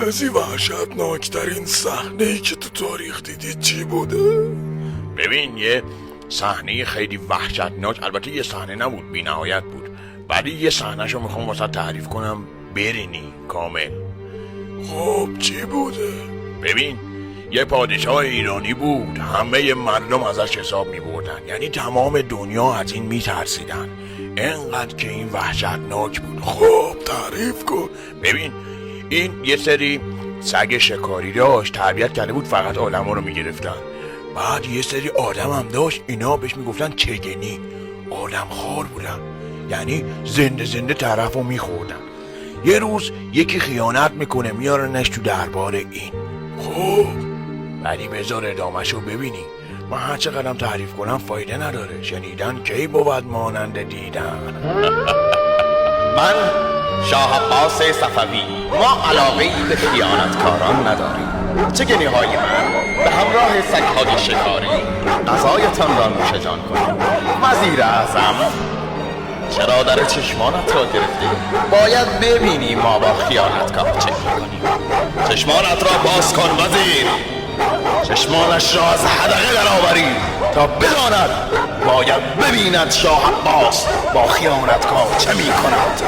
فرضی وحشتناکترین صحنه‌ای که تو تاریخ دیدی چی بوده؟ ببین یه صحنه خیلی وحشتناک، البته یه صحنه نبود، بی نهایت بود، ولی یه صحنه‌شو میخوام واسه تعریف کنم برینی کامل. خب چی بوده؟ ببین یه پادشاه ایرانی بود، همه مردم ازش حساب میبردن، یعنی تمام دنیا از این میترسیدن، انقدر که این وحشتناک بود. خب تعریف کن. ببین این یه سری سگ شکاری داشت، تربیت کرده بود فقط آدما رو میگرفتن. بعد یه سری آدم هم داشت، اینا بهش میگفتن چگنی، آدم خار بودن، یعنی زنده زنده طرف رو میخوردن. یه روز یکی خیانت میکنه، میارنش تو دربار این. خب ولی بذار ادامه‌شو ببینی، من هر چقدرم تعریف کنم فایده نداره، شنیدن کی بود مانند دیدن. من شاه عباس صفوی، ما علاقه‌ای به خیانتکاران نداریم. چگنی‌های من به همراه سگ‌های شکاری غذایتان را نوشجان کنیم. وزیر اعظم چرا در چشمانت را گرفتی؟ باید ببینی ما با خیانتکار چه می‌کنیم. چشمانت را باز کن وزیر، چشمانش را از حدقه در آوری تا بداند، باید ببیند شاه عباس با خیانتکار چه می کند.